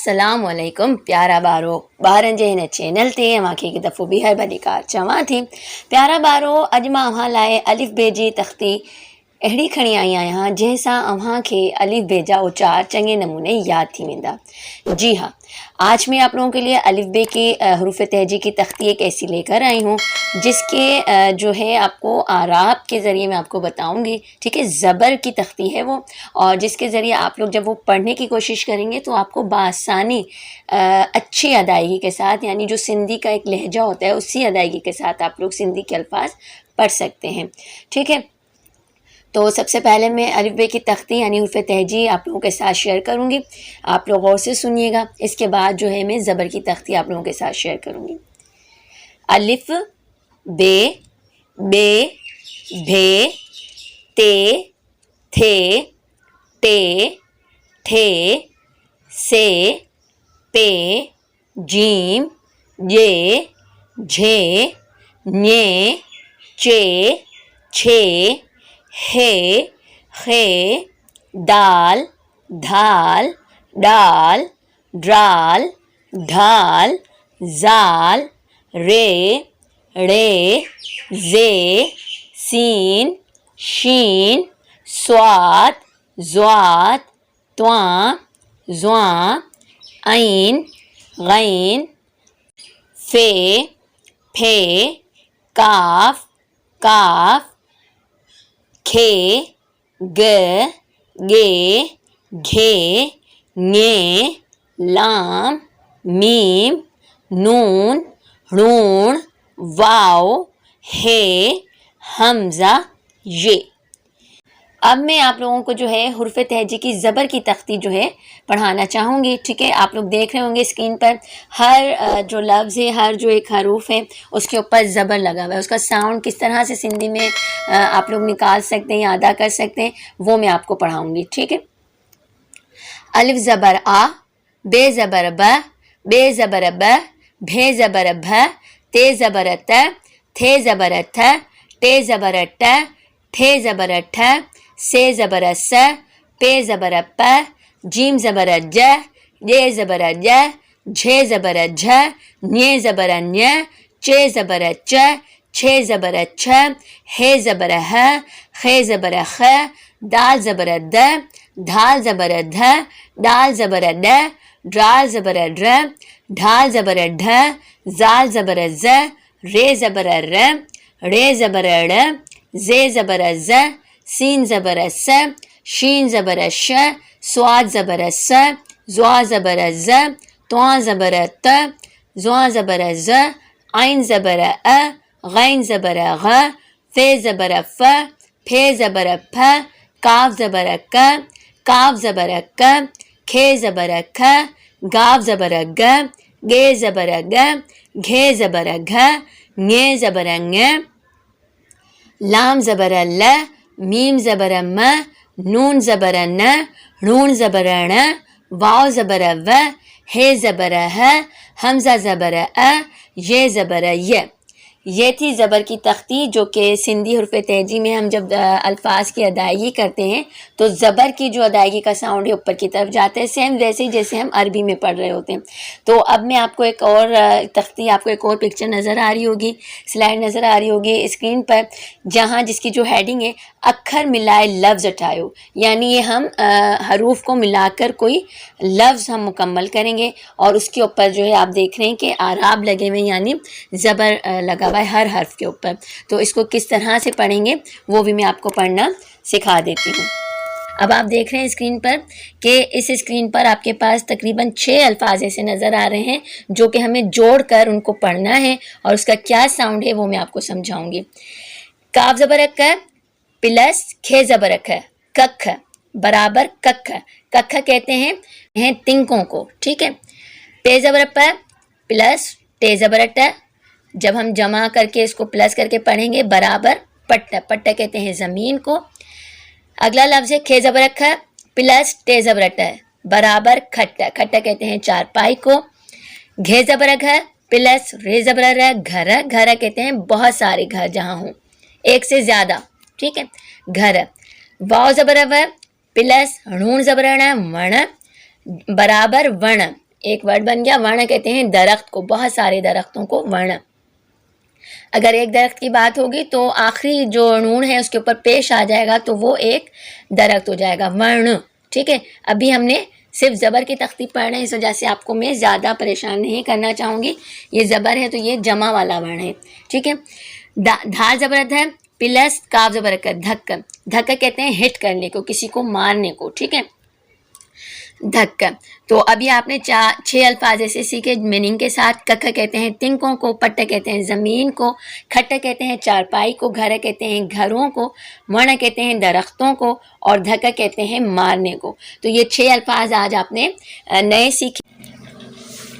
अस्सलाम वालेकुम प्यारा ॿारो ॿारनि जे हिन चैनल ते मूंखे हिकु दफ़ो ॿीहर भलीकार चवां थी। प्यारा ॿारो, अॼु मां अव्हां लाइ अलिफ बे जी तख़्ती अहिड़ी खणी आई आहियां जंहिंसां अव्हांखे अलिफ बे जा उचार चङे नमूने यादि थी वेंदा। जी हाँ, आज मैं आप लोगों के लिए अलिफ बे के हरूफ तहजी की तख्ती एक ऐसी लेकर आई हूँ जिसके जो है आपको आराब के ज़रिए मैं आपको बताऊँगी। ठीक है, ज़बर की तख्ती है वो, और जिसके ज़रिए आप लोग जब वो पढ़ने की कोशिश करेंगे तो आपको बआसानी अच्छी अदायगी के साथ, यानी जो सिंधी का एक लहजा होता है उसी अदायगी के साथ आप लोग सिंधी के अल्फाज पढ़ सकते हैं। ठीक है, तो सबसे पहले मैं अलिफ बे की तख्ती यानी हुर्फ़ तहजी आप लोगों के साथ शेयर करूँगी। आप लोग गौर से सुनिएगा। इसके बाद जो है मैं ज़बर की तख्ती आप लोगों के साथ शेयर करूँगी। अलिफ बे, बे, भे, ते, थे, टे, ठे, से, पे, जीम, जे, झे, ञे, चे, छे, हे, खे, दाल, धाल, डाल, ड्राल, ढाल, जाल, रे, ड़े, जे, सीन, शीन, स्वात, ज़्वात, त्वां, ज़्वां, ऐन, गैन, फे, फे, काफ, काफ, खे, ग, गे, घे, ङे, लाम, मीम, नून, णूण, वाव, हे, हमज़ा, ये। अब मैं आप लोगों को जो है हुर्फ़ तहजी की ज़बर की तख्ती जो है पढ़ाना चाहूँगी। ठीक है, आप लोग देख रहे होंगे स्क्रीन पर हर जो लफ्ज़ है, हर जो एक हरूफ है उसके ऊपर ज़बर लगा हुआ है। उसका साउंड किस तरह से सिंधी में आप लोग निकाल सकते हैं या अदा कर सकते हैं वो मैं आपको पढ़ाऊँगी। ठीक है, अलिफ ज़बर आ, बे ज़बर ब, बे ज़बर ब, भे ज़बर भ, ते ज़बर त, थे ज़बर थ, टे ज़बर ट, ठे ज़बर ठ, से ज़बर स, पे ज़बर प, जीम ज़बर ज, जे ज़बर ज, झे ज़बर झ, ञे ज़बर ञ, चे ज़बर च, छे ज़बर छ, हे ज़बर ह, खे ज़बर ख, दाल ज़बर द, धाल ज़बर ध, डाल ज़बर ड, ड्राल ज़बर ड्र, ढाल ज़बर ढ, जाल ज़बर ज़, रे ज़बर र, रे ज़बर ड़, जे ज़बर ज़, सीन ज़बर स, शीन ज़बर श, स्वाद ज़बर स, ज़्वा ज़बर ज़, त्वां ज़बर त, ज़्वा ज़बर ज़, ऐन ज़बर अ, गैन ज़बर ग, फे ज़बर फ, फे ज़बर फ, काफ ज़बर क, काफ ज़बर क, खे ज़बर ख, गाव ज़बर ग, गे ज़बर ग, घे ज़बर घ, ङे ज़बर ङ, लाम ज़बर ल, मीम ज़बर म, नून ज़बर न, णून ज़बर ण, वाव ज़बर व, हे ज़बर ह, हमज़ा ज़बर अ, ये ज़बर य। ये थी ज़बर की तख्ती जो कि सिंधी हुर्फ़ तहजी में हम जब अल्फाज की अदायगी करते हैं तो ज़बर की जो अदायगी का साउंड है ऊपर की तरफ जाता है, सेम वैसे ही जैसे हम अरबी में पढ़ रहे होते हैं। तो अब मैं आपको एक और तख्ती, आपको एक और पिक्चर नज़र आ रही होगी, स्लाइड नज़र आ रही होगी स्क्रीन पर, जहाँ जिसकी जो हेडिंग है अक्खर मिलाए लफ्ज़ उठाओ, यानी ये हम हरूफ को मिलाकर कोई लफ्ज़ हम मुकम्मल करेंगे और उसके ऊपर जो है आप देख रहे हैं कि आराब लगे हुए, यानी ज़बर लगा हुआ है हर हर्फ के ऊपर। तो इसको किस तरह से पढ़ेंगे वो भी मैं आपको पढ़ना सिखा देती हूँ। अब आप देख रहे हैं स्क्रीन पर कि इस स्क्रीन पर आपके पास तकरीबन 6 अल्फाज ऐसे नज़र आ रहे हैं जो कि हमें जोड़कर उनको पढ़ना है और उसका क्या साउंड है वो मैं आपको समझाऊंगी। काफ ज़बर क प्लस खे ज़बर ख, कख बराबर कख, कख कहते हैं तिंकों को। ठीक है, पे ज़बर प प्लस टे ज़बर ट, जब हम जमा करके इसको प्लस करके पढ़ेंगे बराबर पट्ट, पट्ट कहते हैं ज़मीन को। अगला लफ्ज़ है खे ज़बर ख प्लस टे ज़बर ट बराबर खट्ट, खट्ट कहते हैं चारपाई को। घे ज़बर घ प्लस रे ज़बर र, घर, घर कहते हैं बहुत सारे घर जहाँ हों, एक से ज़्यादा। ठीक है, घर। वाव ज़बर व प्लस णून ज़बर ण, वण बराबर वण, ایک ورڈ بن گیا. ورن کہتے ہیں درخت کو, بہت سارے درختوں کو ورن. اگر ایک درخت کی بات ہوگی تو آخری جو نون ہے اس کے اوپر پیش آ جائے گا تو وہ ایک درخت ہو جائے گا, ورن. ٹھیک ہے, ابھی ہم نے صرف زبر کی تختی پڑھ رہے ہیں, اس وجہ سے آپ کو میں زیادہ پریشان نہیں کرنا چاہوں گی. یہ زبر ہے تو یہ جمع والا ورن ہے. ٹھیک ہے, دھار زبرت ہے پلس کاف زبر کا دھک. دھک کہتے ہیں ہٹ کرنے کو, کسی کو مارنے کو. ٹھیک ہے, دھک. تو ابھی آپ نے 6 الفاظ ایسے سیکھے میننگ کے ساتھ. ککھ کہتے ہیں تنکوں کو, پٹ کہتے ہیں زمین کو, کھٹ کہتے ہیں چارپائی کو, گھر کہتے ہیں گھروں کو, ون کہتے ہیں درختوں کو, اور دھک کہتے ہیں مارنے کو. تو یہ 6 الفاظ آج آپ نے نئے سیکھے.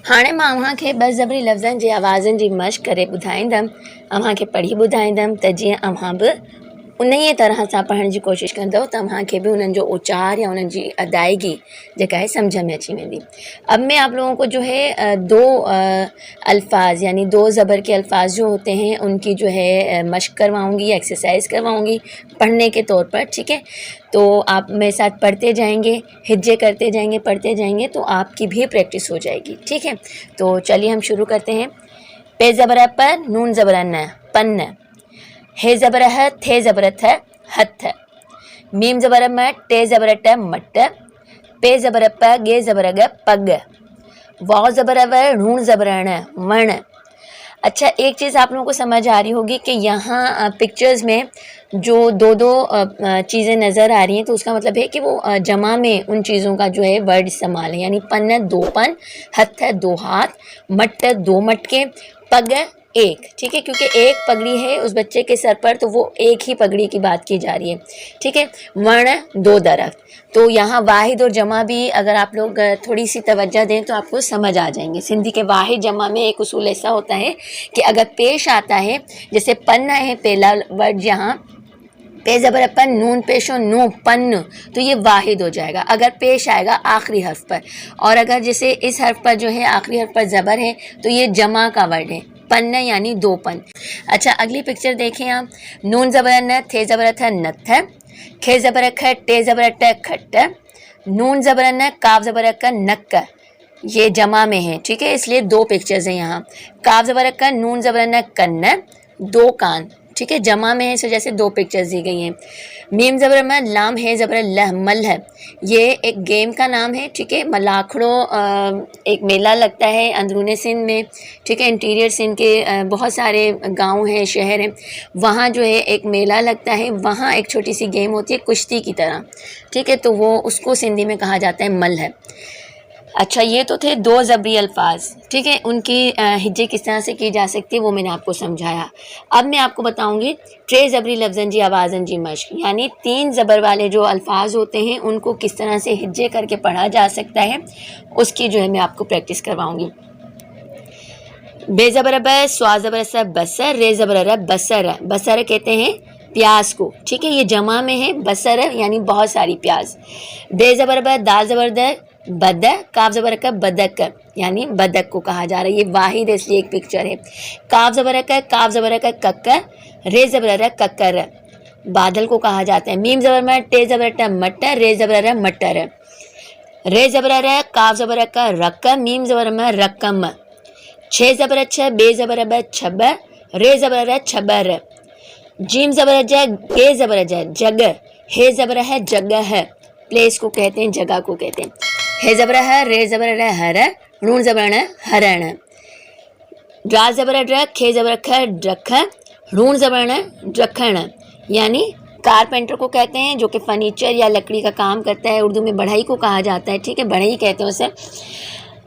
हाणे मां अव्हांखे ॿ ज़बरी लफ़्ज़नि जी आवाज़नि जी मश्क करे ॿुधाईंदमि, अव्हांखे पढ़ी ॿुधाईंदमि त जीअं अव्हां बि उन ई तरह सां पढ़ण जी कोशिशि कंदव त अव्हांखे भी उन्हनि जो उच्चार या उन्हनि जी अदायगी जेका है समझ में अची वेंदी. अब मैं आप लोगों को जो है 2 अल्फाज यानी 2 ज़बर के अल्फाज जो होते हैं उनकी जो है मश्क करवाऊँगी, एक्सरसाइज करवाऊँगी पढ़ने के तौर पर. ठीक है, तो आप मेरे साथ पढ़ते जाएंगे, हिज्जे करते जाएंगे, पढ़ते जाएंगे तो आपकी भी प्रैक्टिस हो जाएगी. ठीक है, तो चलिए हम शुरू करते हैं. पे ज़बर पर, नून ज़बर न, पन्न. हे ज़बर है, थे ज़बरत है, हथ. मीम ज़बर म, टे ज़बर ट, मट. पे ज़बर प, गे ज़बर ग, पग. वाव ज़बर व, ढूंढ ज़बर न, वण. अच्छा, एक चीज़ आप लोगों को समझ आ रही होगी कि यहाँ पिक्चर्स में जो 2 चीज़ें नज़र आ रही हैं तो उसका मतलब है कि वो जमा में उन चीज़ों का जो है वर्ड इस्तेमाल है. यानी पन्न 2 पन, हथ 2 हाथ, मट 2 मटके, पग 1. ठीक है, क्योंकि एक पगड़ी है उस बच्चे के सर पर तो वो एक ही पगड़ी की बात की जा रही है. ठीक है, वर्ण 2 दरख्त. तो यहाँ वाहिद और जमा भी अगर आप लोग थोड़ी सी तवज्जो दें तो आपको समझ आ जाएंगे. सिंधी के वाहिद जमा में एक उसूल ऐसा होता है कि अगर पेश आता है, जैसे पन्ना है पहला वर्ड, यहाँ पे ज़बर पन, नून पेशो नू, पन्न, तो ये वाहिद हो जाएगा अगर पेश आएगा आखिरी हर्फ पर. और अगर जैसे इस हर्फ पर जो है आखिरी हर्फ पर ज़बर है तो ये जमा का वर्ड है, पन्न यानी 2 पन. अच्छा, अगली पिक्चर देखें आप. नून ज़बर न, थे ज़बर थ, नथ. खे ज़बर ख, टे ज़बर ट, खट. नून ज़बर न, काफ ज़बर क, नक. ये जमा में है. ठीक है, इसलिए 2 पिक्चर्स हैं यहाँ. काफ ज़बर क, नून ज़बर न, कन्न, 2 कान. ठीक है, जमा में है इस वजह से 2 पिक्चर्स दी गई हैं. मीम ज़बर में, लाम है ज़बर लह, मल्ह. ये एक गेम का नाम है. ठीक है, मलाखड़ो एक मेला लगता है अंदरूनी सिंध में. ठीक है, इंटीरियर सिंध के बहुत सारे गांव हैं, शहर हैं, वहाँ जो है एक मेला लगता है. वहाँ एक छोटी सी गेम होती है कुश्ती की तरह. ठीक है, तो वो उसको सिंधी में कहा जाता है मल्ह. अच्छा, ये तो थे 2 ज़बरी अल्फाज. ठीक है, उनकी हिज्जे किस तरह से की जा सकती है वो मैंने आपको समझाया. अब मैं आपको बताऊंगी 3 ज़बरी लफ्ज़न जी आवाज़न जी मश्क, यानी 3 ज़बर वाले जो अल्फाज होते हैं उनको किस तरह से हिज्जे करके पढ़ा जा सकता है उसकी जो है मैं आपको प्रैक्टिस करवाऊँगी. बे ज़बर ब, स्वा ज़बर स, बसर. रे ज़बर र, बसर. बसर कहते हैं प्याज को. ठीक है, ये जमा में है, बसर यानी बहुत सारी प्याज. बे ज़बर ब, दाल ज़बर द, बद. काफ ज़बर का, बदक, यानी बदक को कहा जा रहा है. ये वाहिद है इसलिए एक पिक्चर है. काफ ज़बर का, काफ ज़बर का, कक्कर. रे ज़बर कक्कर, बादल को कहा जाता है. मीम ज़बर में, टे ज़बर ट, मटर. रे ज़बर मटर. रे ज़बर काफ ज़बर का, रक. मीम ज़बर में, रकम. छे ज़बर छ, बे ज़बर ब, छब. रे ज़बर छबर. जीम ज़बर ज, गे ज़बर ज, जग. हे ज़बर है, जगह. प्लेस को कहते हैं, जगह को कहते हैं. हे ज़बर है, रे ज़बर र, हर. रून ज़बर न, हरण. रा ज़बर ड्र, खे ज़बर ख, ड्रख. रून ज़बर न, ड्रखण, यानी कारपेंटर को कहते हैं जो कि फर्नीचर या लकड़ी का काम करता है. उर्दू में बढ़ई को कहा जाता है. ठीक है, बढ़ई कहते हैं उसे.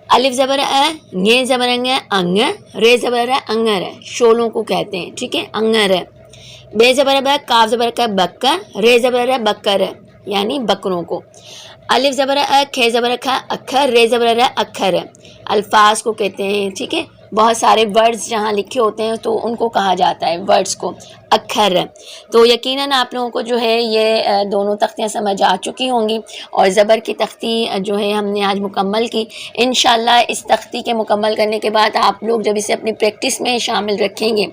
अलिफ ज़बर अ, गे ज़बर अंग. रे ज़बर अंगर, शोलों को कहते हैं. ठीक है, अंगर. बे ज़बर ब, काफ ज़बर का, बक्कर. रे ज़बर बक्कर, यानी बकरों को. अलिफ ज़बर अ, खे ज़बर ख, अखर. रे ज़बर अखर, अल्फाज को कहते हैं. ठीक है, बहुत सारे वर्ड्स जहाँ लिखे होते हैं तो उनको कहा जाता है वर्ड्स को अखर. तो यकीनन आप लोगों को जो है ये दोनों तख्तियाँ समझ आ चुकी होंगी और ज़बर की तख्ती जो है हमने आज मुकम्मल की. इंशाल्लाह इस तख्ती के मुकम्मल करने के बाद आप लोग जब इसे अपनी प्रैक्टिस में शामिल रखेंगे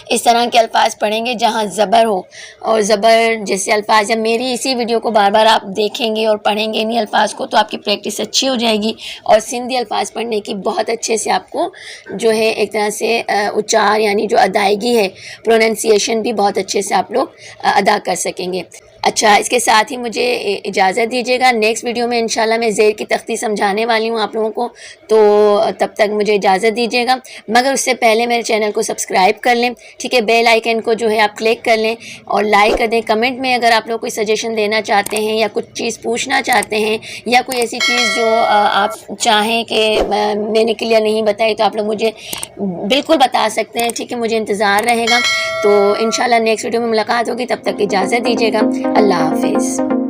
اس طرح کے الفاظ پڑھیں گے جہاں زبر ہو، اور زبر جیسے الفاظ، جب میری اسی ویڈیو کو بار بار آپ دیکھیں گے اور پڑھیں گے انہیں الفاظ کو، تو آپ کی پریکٹس اچھی ہو جائے گی، اور سندھی الفاظ پڑھنے کی بہت اچھے سے آپ کو جو ہے ایک طرح سے اچار یعنی جو ادائیگی ہے، پروننسیشن بھی بہت اچھے سے آپ لوگ ادا کر سکیں گے۔ اچھا، اس کے ساتھ ہی مجھے اجازت دیجیے گا، نیکسٹ ویڈیو میں انشاءاللہ میں زیر کی تختی سمجھانے والی ہوں آپ لوگوں کو، تو تب تک مجھے اجازت دیجیے گا، مگر اس سے پہلے میرے چینل کو سبسکرائب کر لیں، ٹھیک ہے، بیل آئیکن کو جو ہے آپ کلک کر لیں اور لائک کر دیں۔ کمنٹ میں اگر آپ لوگ کوئی سجیشن دینا چاہتے ہیں یا کچھ چیز پوچھنا چاہتے ہیں یا کوئی ایسی چیز جو آپ چاہیں کہ میں نے کلیئر نہیں بتائی، تو آپ لوگ مجھے بالکل بتا سکتے ہیں، ٹھیک ہے، مجھے انتظار رہے گا۔ تو انشاءاللہ نیکسٹ ویڈیو میں ملاقات ہوگی، تب تک اجازت دیجیے گا، اللہ حافظ۔